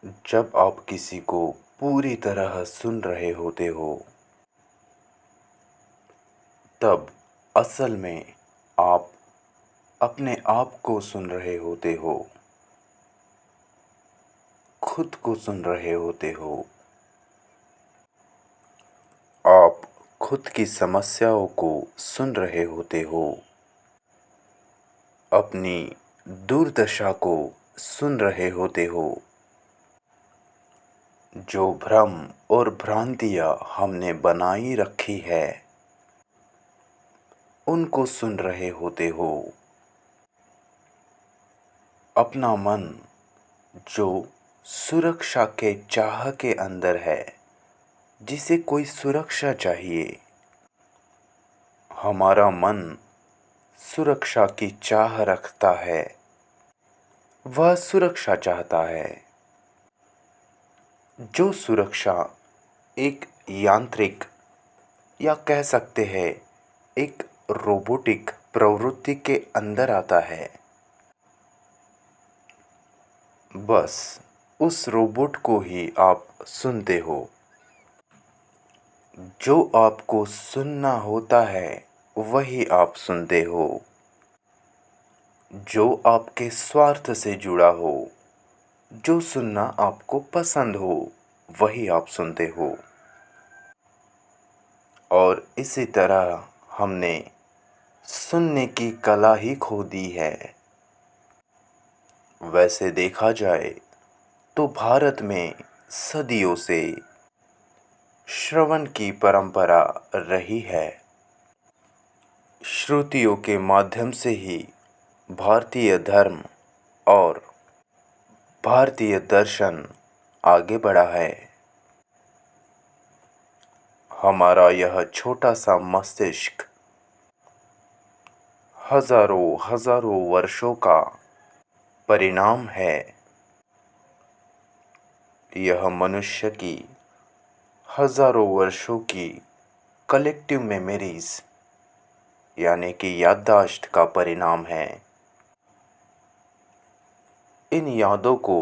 जब आप किसी को पूरी तरह सुन रहे होते हो, तब असल में आप अपने आप को सुन रहे होते हो, खुद को सुन रहे होते हो। आप खुद की समस्याओं को सुन रहे होते हो, अपनी दुर्दशा को सुन रहे होते हो। जो भ्रम और भ्रांतियाँ हमने बनाई रखी है, उनको सुन रहे होते हो। अपना मन जो सुरक्षा के चाह के अंदर है, जिसे कोई सुरक्षा चाहिए। हमारा मन सुरक्षा की चाह रखता है, वह सुरक्षा चाहता है। जो सुरक्षा एक यांत्रिक या कह सकते हैं एक रोबोटिक प्रवृत्ति के अंदर आता है, बस उस रोबोट को ही आप सुनते हो। जो आपको सुनना होता है, वही आप सुनते हो। जो आपके स्वार्थ से जुड़ा हो, जो सुनना आपको पसंद हो, वही आप सुनते हो। और इसी तरह हमने सुनने की कला ही खो दी है। वैसे देखा जाए तो भारत में सदियों से श्रवण की परंपरा रही है। श्रुतियों के माध्यम से ही भारतीय धर्म और भारतीय दर्शन आगे बढ़ा है। हमारा यह छोटा सा मस्तिष्क हजारों हजारों वर्षों का परिणाम है। यह मनुष्य की हजारों वर्षों की कलेक्टिव मेमोरीज यानी कि याददाश्त का परिणाम है। इन यादों को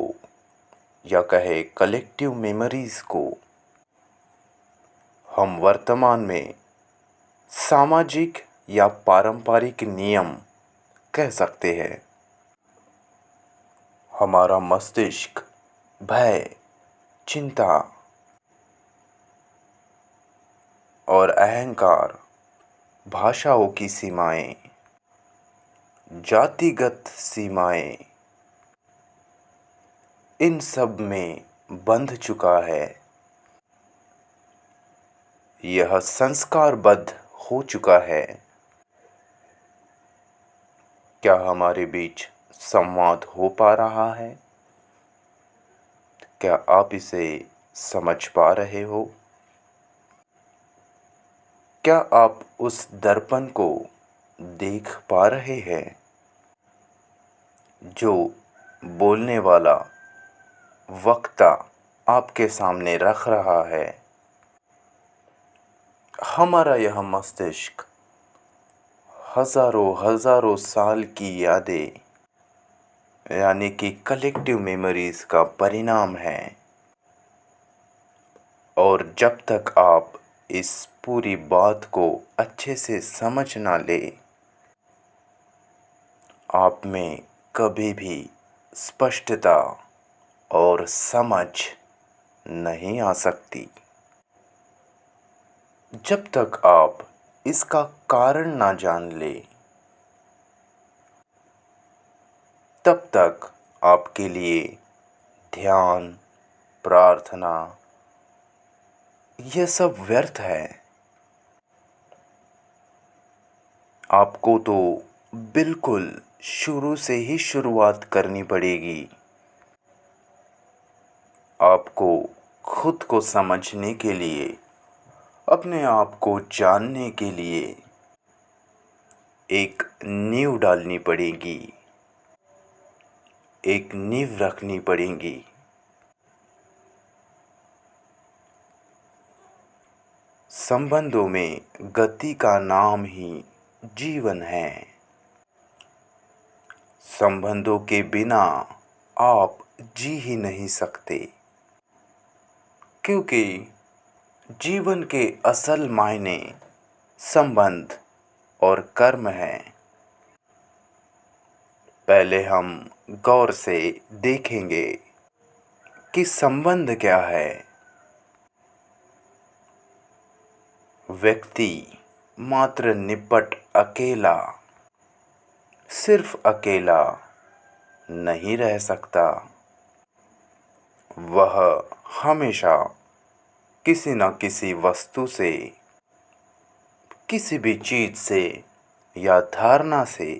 या कहे कलेक्टिव मेमोरीज को हम वर्तमान में सामाजिक या पारंपरिक नियम कह सकते हैं। हमारा मस्तिष्क भय, चिंता और अहंकार, भाषाओं की सीमाएं, जातिगत सीमाएं, इन सब में बंध चुका है। यह संस्कारबद्ध हो चुका है। क्या हमारे बीच संवाद हो पा रहा है? क्या आप इसे समझ पा रहे हो? क्या आप उस दर्पण को देख पा रहे हैं जो बोलने वाला वक्ता आपके सामने रख रहा है? हमारा यह मस्तिष्क हजारों हजारों साल की यादें यानी कि कलेक्टिव मेमोरीज का परिणाम है। और जब तक आप इस पूरी बात को अच्छे से समझ ना ले, आप में कभी भी स्पष्टता और समझ नहीं आ सकती। जब तक आप इसका कारण ना जान ले, तब तक आपके लिए ध्यान, प्रार्थना, यह सब व्यर्थ है। आपको तो बिल्कुल शुरू से ही शुरुआत करनी पड़ेगी। आपको खुद को समझने के लिए, अपने आप को जानने के लिए एक नींव डालनी पड़ेगी, एक नींव रखनी पड़ेगी। संबंधों में गति का नाम ही जीवन है। संबंधों के बिना आप जी ही नहीं सकते, क्योंकि जीवन के असल मायने संबंध और कर्म है। पहले हम गौर से देखेंगे कि संबंध क्या है। व्यक्ति मात्र निपट अकेला, सिर्फ अकेला नहीं रह सकता। वह हमेशा किसी न किसी वस्तु से, किसी भी चीज से या धारणा से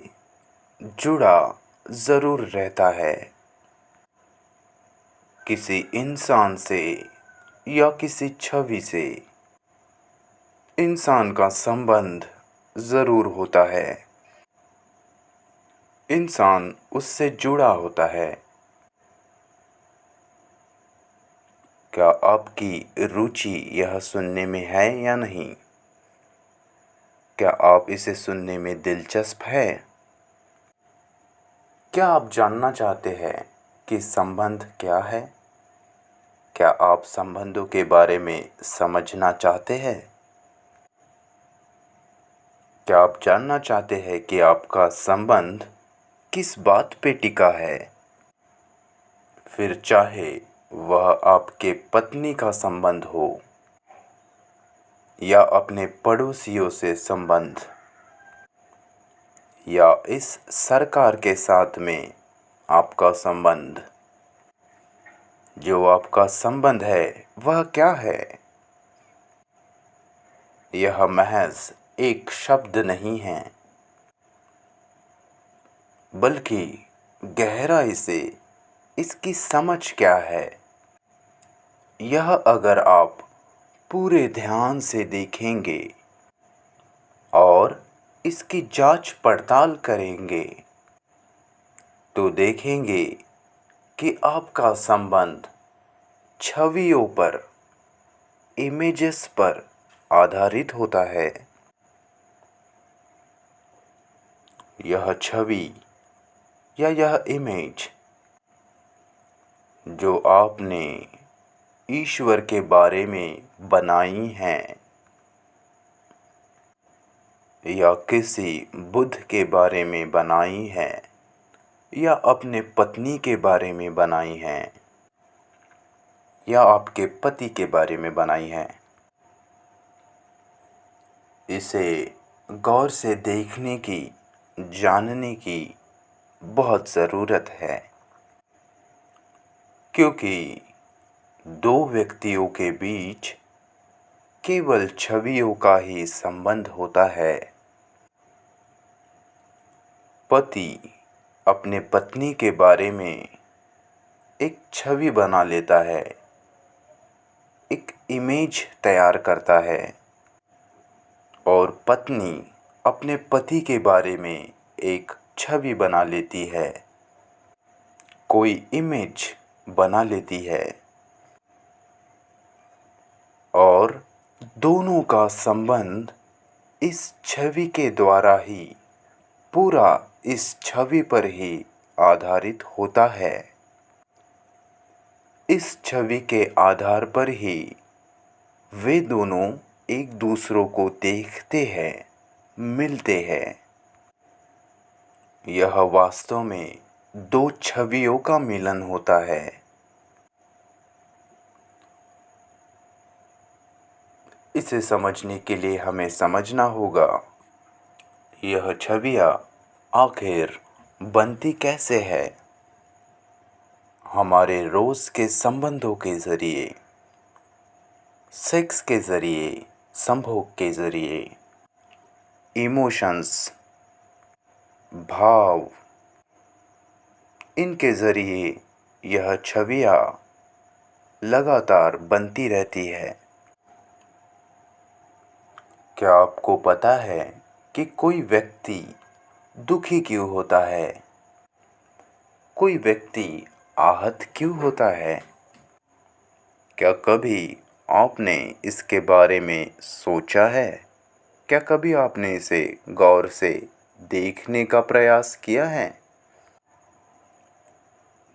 जुड़ा जरूर रहता है। किसी इंसान से या किसी छवि से इंसान का संबंध जरूर होता है। इंसान उससे जुड़ा होता है। क्या आपकी रुचि यह सुनने में है या नहीं? क्या आप इसे सुनने में दिलचस्प है? क्या आप जानना चाहते हैं कि संबंध क्या है? क्या आप संबंधों के बारे में समझना चाहते हैं? क्या आप जानना चाहते हैं कि आपका संबंध किस बात पे टिका है? फिर चाहे वह आपके पत्नी का संबंध हो या अपने पड़ोसियों से संबंध, या इस सरकार के साथ में आपका संबंध। जो आपका संबंध है वह क्या है? यह महज एक शब्द नहीं है, बल्कि गहराई से इसकी समझ क्या है, यह अगर आप पूरे ध्यान से देखेंगे और इसकी जांच पड़ताल करेंगे तो देखेंगे कि आपका संबंध छवियों पर, इमेजेस पर आधारित होता है। यह छवि या यह इमेज जो आपने ईश्वर के बारे में बनाई हैं या किसी बुद्ध के बारे में बनाई हैं या अपने पत्नी के बारे में बनाई हैं या आपके पति के बारे में बनाई हैं, इसे गौर से देखने की, जानने की बहुत ज़रूरत है। क्योंकि दो व्यक्तियों के बीच केवल छवियों का ही संबंध होता है। पति अपने पत्नी के बारे में एक छवि बना लेता है, एक इमेज तैयार करता है, और पत्नी अपने पति के बारे में एक छवि बना लेती है, कोई इमेज बना लेती है, और दोनों का संबंध इस छवि के द्वारा ही, पूरा इस छवि पर ही आधारित होता है। इस छवि के आधार पर ही वे दोनों एक दूसरों को देखते हैं, मिलते हैं। यह वास्तव में दो छवियों का मिलन होता है। इसे समझने के लिए हमें समझना होगा यह छवियाँ आखिर बनती कैसे है। हमारे रोज़ के संबंधों के ज़रिए, सेक्स के ज़रिए, संभोग के ज़रिए, इमोशंस, भाव, इनके ज़रिए यह छवियाँ लगातार बनती रहती है। क्या आपको पता है कि कोई व्यक्ति दुखी क्यों होता है? कोई व्यक्ति आहत क्यों होता है? क्या कभी आपने इसके बारे में सोचा है? क्या कभी आपने इसे गौर से देखने का प्रयास किया है?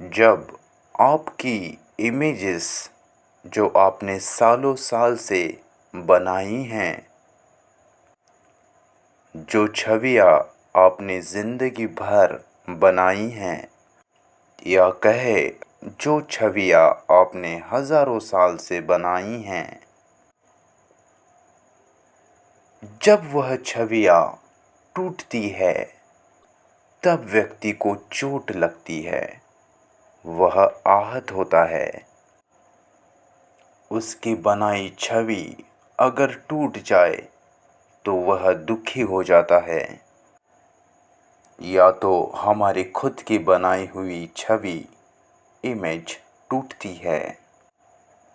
जब आपकी इमेजेस जो आपने सालों साल से बनाई हैं, जो छवियाँ आपने ज़िंदगी भर बनाई हैं, या कहे जो छवियाँ आपने हज़ारों साल से बनाई हैं, जब वह छवियाँ टूटती है तब व्यक्ति को चोट लगती है, वह आहत होता है। उसकी बनाई छवि अगर टूट जाए तो वह दुखी हो जाता है। या तो हमारी खुद की बनाई हुई छवि इमेज टूटती है,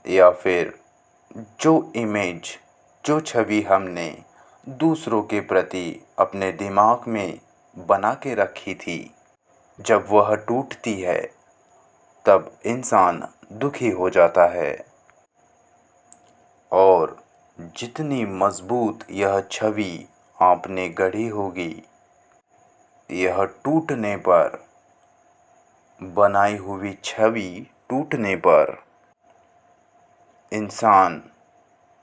या फिर जो छवि हमने दूसरों के प्रति अपने दिमाग में बना के रखी थी, जब वह टूटती है तब इंसान दुखी हो जाता है। और जितनी मजबूत यह छवि आपने गढ़ी होगी, यह टूटने पर, बनाई हुई छवि टूटने पर इंसान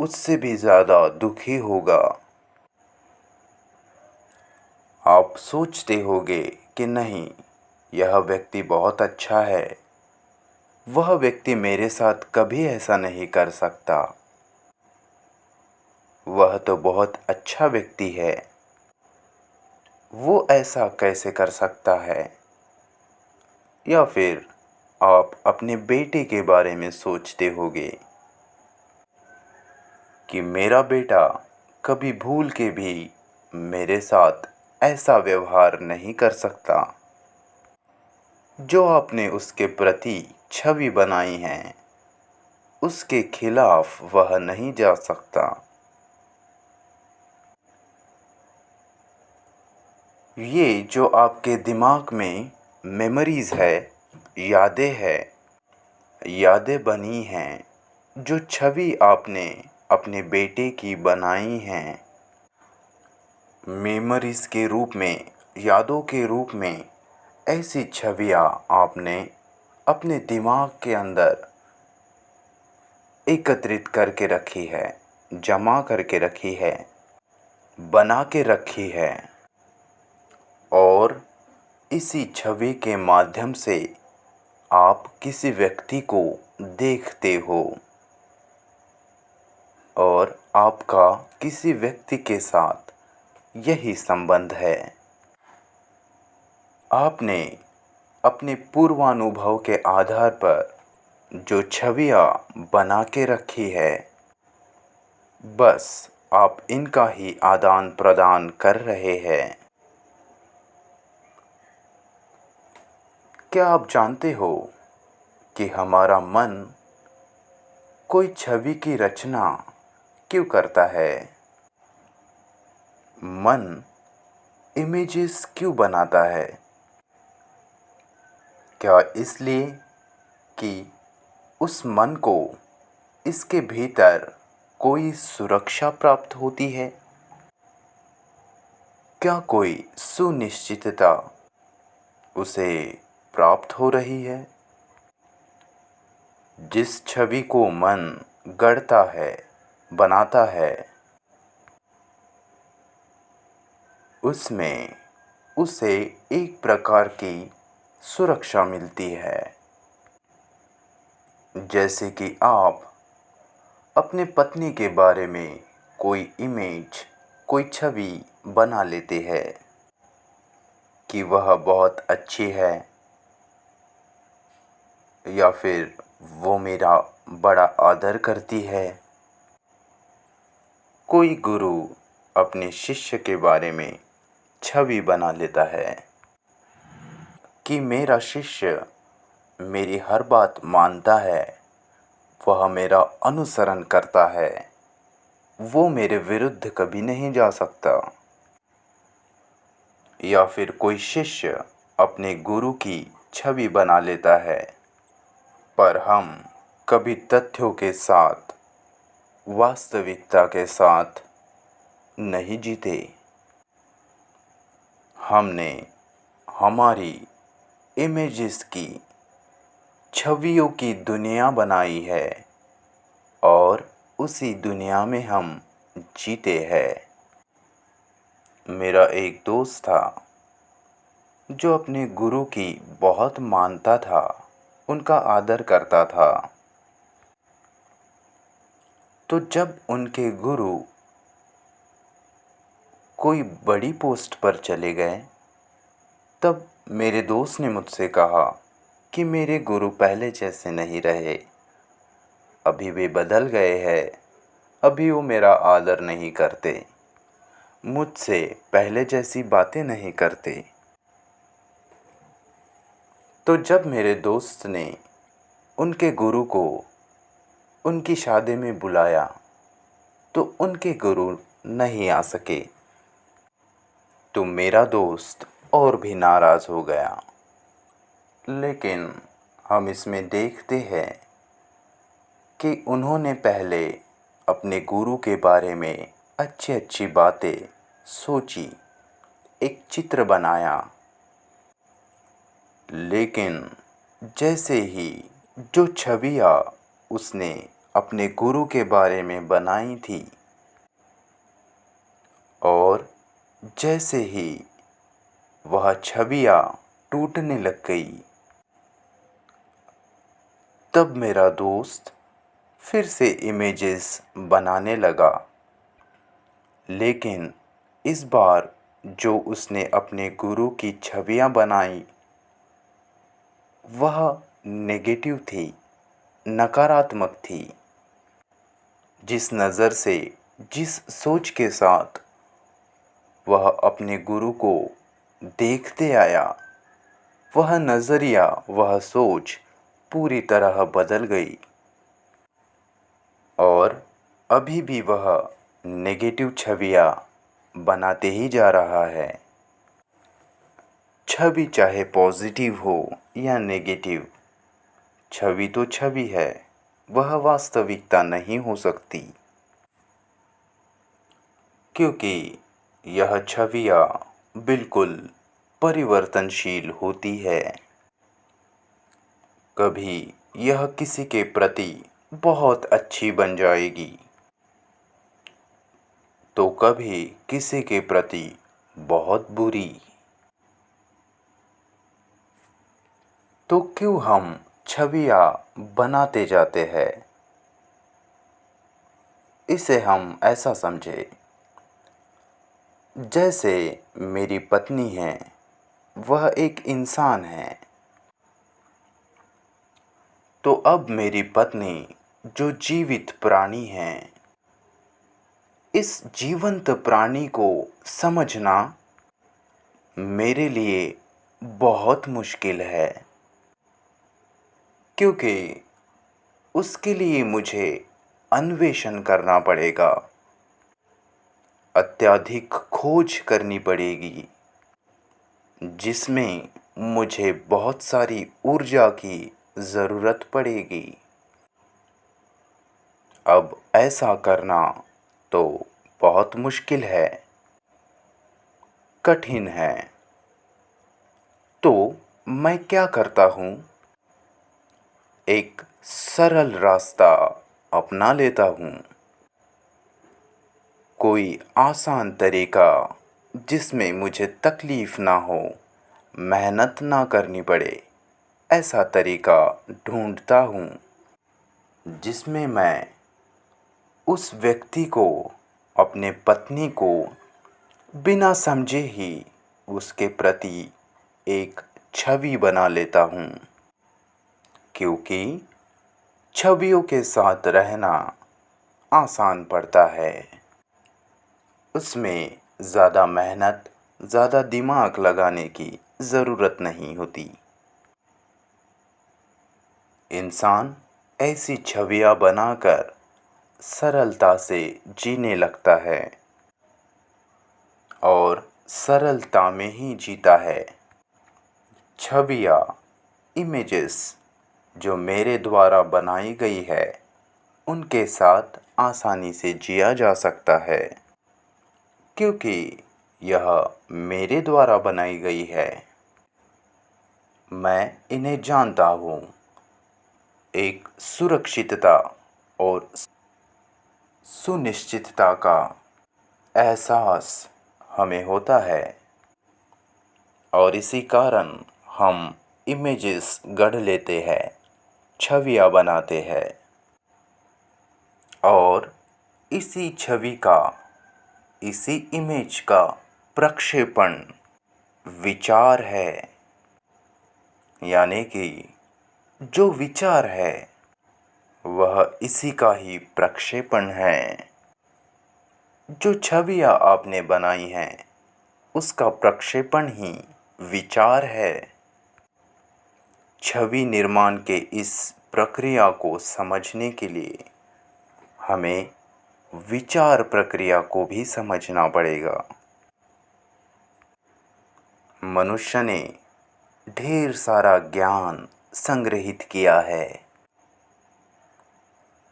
उससे भी ज़्यादा दुखी होगा। आप सोचते होंगे कि नहीं, यह व्यक्ति बहुत अच्छा है, वह व्यक्ति मेरे साथ कभी ऐसा नहीं कर सकता, वह तो बहुत अच्छा व्यक्ति है, वो ऐसा कैसे कर सकता है। या फिर आप अपने बेटे के बारे में सोचते होंगे कि मेरा बेटा कभी भूल के भी मेरे साथ ऐसा व्यवहार नहीं कर सकता। जो आपने उसके प्रति छवि बनाई है, उसके खिलाफ वह नहीं जा सकता। ये जो आपके दिमाग में मेमोरीज़ है, यादें बनी हैं, जो छवि आपने अपने बेटे की बनाई हैं, मेमोरीज़ के रूप में, यादों के रूप में, ऐसी छवियाँ आपने अपने दिमाग के अंदर एकत्रित करके रखी है, जमा करके रखी है, बना के रखी है। और इसी छवि के माध्यम से आप किसी व्यक्ति को देखते हो और आपका किसी व्यक्ति के साथ यही संबंध है। आपने अपने पूर्वानुभव के आधार पर जो छवियाँ बना के रखी है, बस आप इनका ही आदान प्रदान कर रहे हैं। क्या आप जानते हो कि हमारा मन कोई छवि की रचना क्यों करता है? मन इमेजेस क्यों बनाता है? क्या इसलिए कि उस मन को इसके भीतर कोई सुरक्षा प्राप्त होती है? क्या कोई सुनिश्चितता उसे प्राप्त हो रही है? जिस छवि को मन गढ़ता है, बनाता है, उसमें उसे एक प्रकार की सुरक्षा मिलती है। जैसे कि आप अपने पत्नी के बारे में कोई इमेज, कोई छवि बना लेते हैं कि वह बहुत अच्छी है, या फिर वो मेरा बड़ा आदर करती है। कोई गुरु अपने शिष्य के बारे में छवि बना लेता है कि मेरा शिष्य मेरी हर बात मानता है, वह मेरा अनुसरण करता है, वो मेरे विरुद्ध कभी नहीं जा सकता। या फिर कोई शिष्य अपने गुरु की छवि बना लेता है, पर हम कभी तथ्यों के साथ, वास्तविकता के साथ नहीं जीते। हमने हमारी इमेजेस की छवियों की दुनिया बनाई है और उसी दुनिया में हम जीते हैं। मेरा एक दोस्त था जो अपने गुरु की बहुत मानता था, उनका आदर करता था। तो जब उनके गुरु कोई बड़ी पोस्ट पर चले गए, तब मेरे दोस्त ने मुझसे कहा कि मेरे गुरु पहले जैसे नहीं रहे, अभी वे बदल गए हैं, अभी वो मेरा आदर नहीं करते, मुझसे पहले जैसी बातें नहीं करते। तो जब मेरे दोस्त ने उनके गुरु को उनकी शादी में बुलाया, तो उनके गुरु नहीं आ सके। तो मेरा दोस्त और भी नाराज़ हो गया। लेकिन हम इसमें देखते हैं कि उन्होंने पहले अपने गुरु के बारे में अच्छी अच्छी बातें सोची, एक चित्र बनाया। लेकिन जैसे ही जो छवियाँ उसने अपने गुरु के बारे में बनाई थी, और जैसे ही वह छवियाँ टूटने लग गई, तब मेरा दोस्त फिर से इमेजेस बनाने लगा। लेकिन इस बार जो उसने अपने गुरु की छवियाँ बनाई, वह नेगेटिव थी, नकारात्मक थी। जिस नज़र से, जिस सोच के साथ वह अपने गुरु को देखते आया, वह नज़रिया, वह सोच पूरी तरह बदल गई। और अभी भी वह नेगेटिव छवियाँ बनाते ही जा रहा है। छवि चाहे पॉजिटिव हो या नेगेटिव, छवि तो छवि है, वह वास्तविकता नहीं हो सकती। क्योंकि यह छवियाँ बिल्कुल परिवर्तनशील होती है। कभी यह किसी के प्रति बहुत अच्छी बन जाएगी, तो कभी किसी के प्रति बहुत बुरी। तो क्यों हम छवियाँ बनाते जाते हैं? इसे हम ऐसा समझे, जैसे मेरी पत्नी है, वह एक इंसान है। तो अब मेरी पत्नी जो जीवित प्राणी है, इस जीवंत प्राणी को समझना मेरे लिए बहुत मुश्किल है। क्योंकि उसके लिए मुझे अन्वेषण करना पड़ेगा, अत्यधिक खोज करनी पड़ेगी, जिसमें मुझे बहुत सारी ऊर्जा की ज़रूरत पड़ेगी। अब ऐसा करना तो बहुत मुश्किल है, कठिन है। तो मैं क्या करता हूँ, एक सरल रास्ता अपना लेता हूँ। कोई आसान तरीका जिसमें मुझे तकलीफ़ ना हो, मेहनत ना करनी पड़े, ऐसा तरीका ढूंढता हूँ जिसमें मैं उस व्यक्ति को, अपने पत्नी को बिना समझे ही उसके प्रति एक छवि बना लेता हूँ। क्योंकि छवियों के साथ रहना आसान पड़ता है, उसमें ज़्यादा मेहनत, ज़्यादा दिमाग लगाने की ज़रूरत नहीं होती। इंसान ऐसी छवियाँ बनाकर सरलता से जीने लगता है और सरलता में ही जीता है। छवियाँ, इमेजेस जो मेरे द्वारा बनाई गई है, उनके साथ आसानी से जिया जा सकता है। क्योंकि यह मेरे द्वारा बनाई गई है, मैं इन्हें जानता हूँ, एक सुरक्षितता और सुनिश्चितता का एहसास हमें होता है और इसी कारण हम इमेजेस गढ़ लेते हैं, छवियाँ बनाते हैं और इसी छवि का, इसी इमेज का प्रक्षेपण विचार है। यानी कि जो विचार है वह इसी का ही प्रक्षेपण है। जो छवियाँ आपने बनाई हैं उसका प्रक्षेपण ही विचार है। छवि निर्माण के इस प्रक्रिया को समझने के लिए हमें विचार प्रक्रिया को भी समझना पड़ेगा। मनुष्य ने ढेर सारा ज्ञान संग्रहित किया है।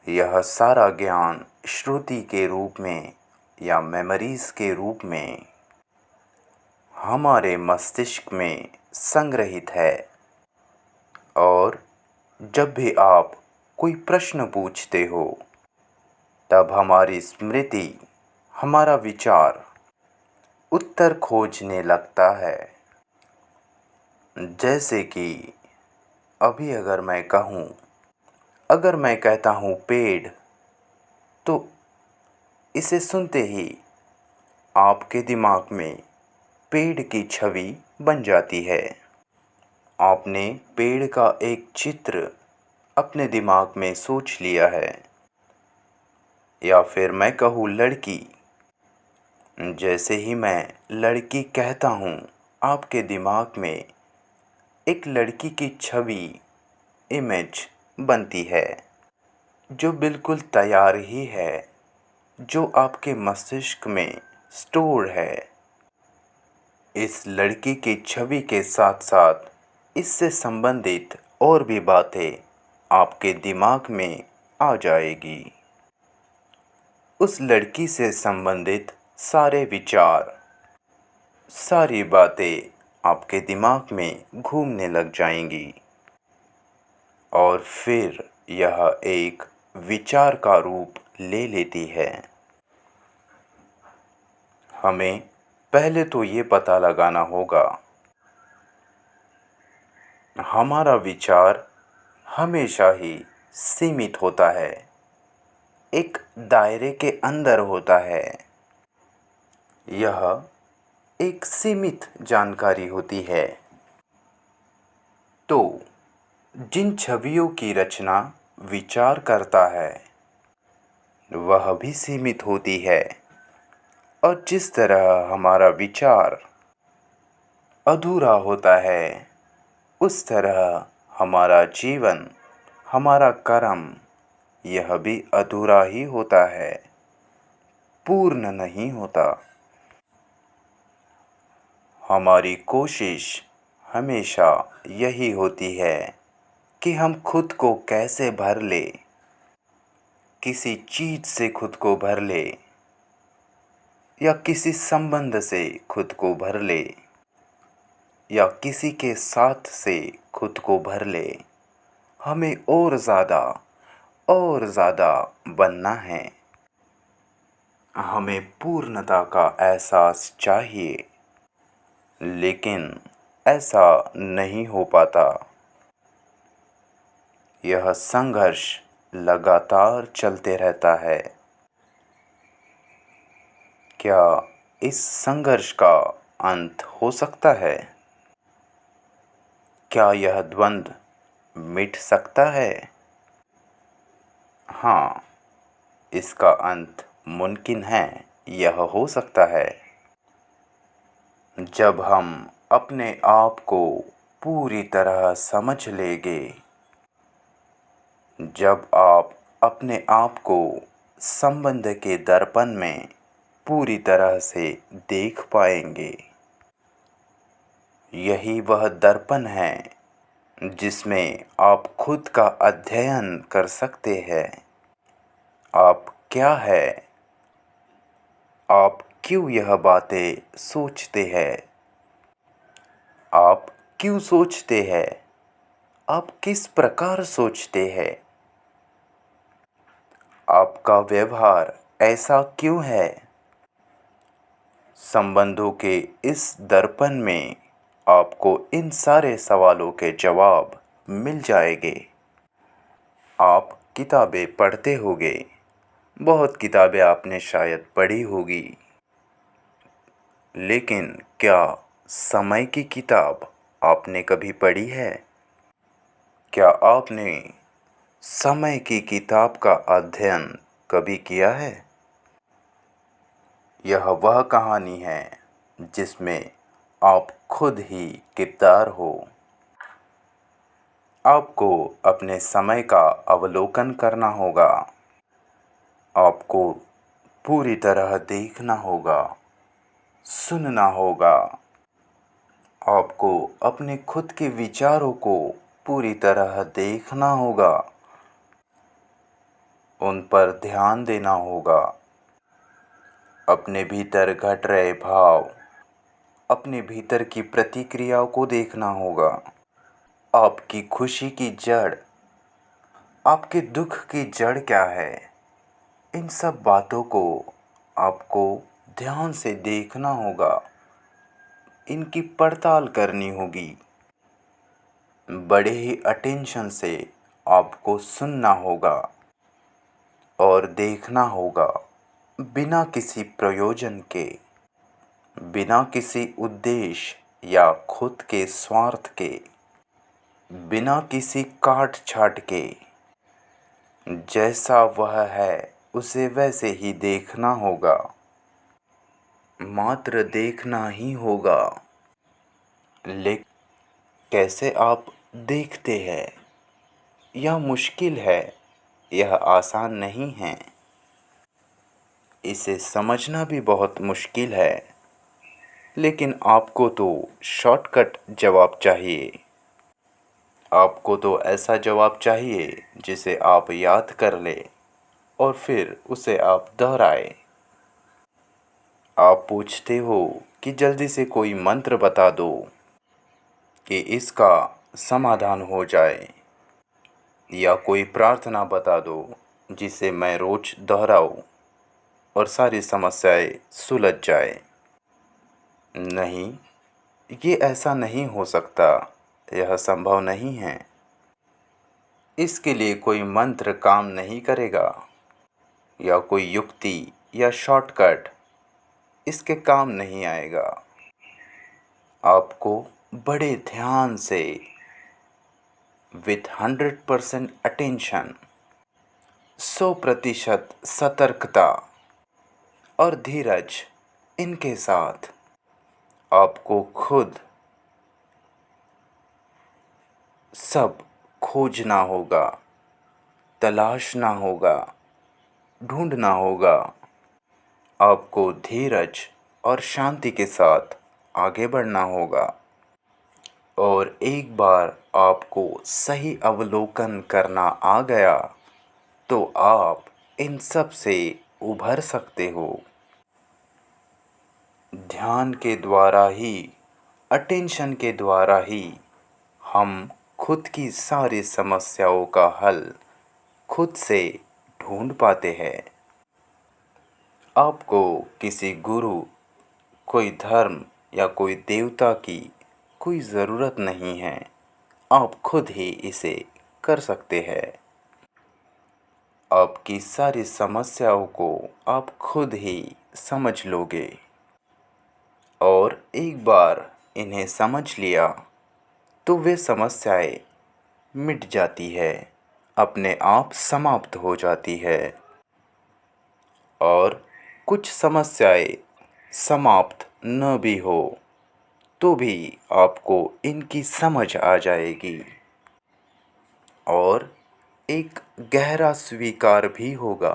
यह सारा ज्ञान श्रुति के रूप में या मेमोरीज के रूप में हमारे मस्तिष्क में संग्रहित है और जब भी आप कोई प्रश्न पूछते हो तब हमारी स्मृति, हमारा विचार उत्तर खोजने लगता है। जैसे कि अभी अगर मैं कहता हूँ पेड़, तो इसे सुनते ही आपके दिमाग में पेड़ की छवि बन जाती है। आपने पेड़ का एक चित्र अपने दिमाग में सोच लिया है। या फिर मैं कहूँ लड़की, जैसे ही मैं लड़की कहता हूँ आपके दिमाग में एक लड़की की छवि, इमेज बनती है जो बिल्कुल तैयार ही है, जो आपके मस्तिष्क में स्टोर है। इस लड़की की छवि के साथ साथ इससे संबंधित और भी बातें आपके दिमाग में आ जाएगी। उस लड़की से संबंधित सारे विचार, सारी बातें आपके दिमाग में घूमने लग जाएंगी और फिर यह एक विचार का रूप ले लेती है। हमें पहले तो ये पता लगाना होगा, हमारा विचार हमेशा ही सीमित होता है, एक दायरे के अंदर होता है। यह एक सीमित जानकारी होती है। तो जिन छवियों की रचना विचार करता है वह भी सीमित होती है और जिस तरह हमारा विचार अधूरा होता है उस तरह हमारा जीवन, हमारा कर्म, यह भी अधूरा ही होता है, पूर्ण नहीं होता। हमारी कोशिश हमेशा यही होती है कि हम खुद को कैसे भर ले, किसी चीज़ से खुद को भर ले या किसी संबंध से खुद को भर ले या किसी के साथ से खुद को भर ले। हमें और ज़्यादा बनना है। हमें पूर्णता का एहसास चाहिए, लेकिन ऐसा नहीं हो पाता। यह संघर्ष लगातार चलते रहता है। क्या इस संघर्ष का अंत हो सकता है? क्या यह द्वंद्व मिट सकता है? हाँ, इसका अंत मुमकिन है, यह हो सकता है जब हम अपने आप को पूरी तरह समझ लेंगे, जब आप अपने आप को संबंध के दर्पण में पूरी तरह से देख पाएंगे। यही वह दर्पण है जिसमें आप खुद का अध्ययन कर सकते हैं। आप क्या है? आप क्यों यह बातें सोचते हैं? आप क्यों सोचते हैं? आप किस प्रकार सोचते हैं? आपका व्यवहार ऐसा क्यों है? संबंधों के इस दर्पण में आपको इन सारे सवालों के जवाब मिल जाएंगे। आप किताबें पढ़ते होंगे, बहुत किताबें आपने शायद पढ़ी होगी, लेकिन क्या समय की किताब आपने कभी पढ़ी है? क्या आपने समय की किताब का अध्ययन कभी किया है? यह वह कहानी है जिसमें आप खुद ही किरदार हो। आपको अपने समय का अवलोकन करना होगा। आपको पूरी तरह देखना होगा, सुनना होगा। आपको अपने खुद के विचारों को पूरी तरह देखना होगा, उन पर ध्यान देना होगा। अपने भीतर घट रहे भाव, अपने भीतर की प्रतिक्रियाओं को देखना होगा। आपकी खुशी की जड़, आपके दुख की जड़ क्या है, इन सब बातों को आपको ध्यान से देखना होगा, इनकी पड़ताल करनी होगी। बड़े ही अटेंशन से आपको सुनना होगा और देखना होगा, बिना किसी प्रयोजन के, बिना किसी उद्देश्य या खुद के स्वार्थ के, बिना किसी काट छाट के। जैसा वह है उसे वैसे ही देखना होगा, मात्र देखना ही होगा। लेकिन कैसे आप देखते हैं? यह मुश्किल है, यह आसान नहीं है। इसे समझना भी बहुत मुश्किल है, लेकिन आपको तो शॉर्टकट जवाब चाहिए। आपको तो ऐसा जवाब चाहिए जिसे आप याद कर ले और फिर उसे आप दोहराए। आप पूछते हो कि जल्दी से कोई मंत्र बता दो कि इसका समाधान हो जाए, या कोई प्रार्थना बता दो जिसे मैं रोज दोहराऊं और सारी समस्याएं सुलझ जाए। नहीं, ये ऐसा नहीं हो सकता, यह संभव नहीं है। इसके लिए कोई मंत्र काम नहीं करेगा, या कोई युक्ति या शॉर्टकट इसके काम नहीं आएगा। आपको बड़े ध्यान से, विथ 100% अटेंशन, 100% सतर्कता और धीरज, इनके साथ आपको खुद सब खोजना होगा, तलाशना होगा, ढूंढना होगा। आपको धीरज और शांति के साथ आगे बढ़ना होगा। और एक बार आपको सही अवलोकन करना आ गया तो आप इन सब से उभर सकते हो। ध्यान के द्वारा ही, अटेंशन के द्वारा ही हम खुद की सारी समस्याओं का हल खुद से ढूंढ पाते हैं। आपको किसी गुरु, कोई धर्म या कोई देवता की कोई ज़रूरत नहीं है। आप खुद ही इसे कर सकते हैं। आपकी सारी समस्याओं को आप खुद ही समझ लोगे, और एक बार इन्हें समझ लिया तो वे समस्याएं मिट जाती है, अपने आप समाप्त हो जाती है। और कुछ समस्याएं समाप्त न भी हो तो भी आपको इनकी समझ आ जाएगी, और एक गहरा स्वीकार भी होगा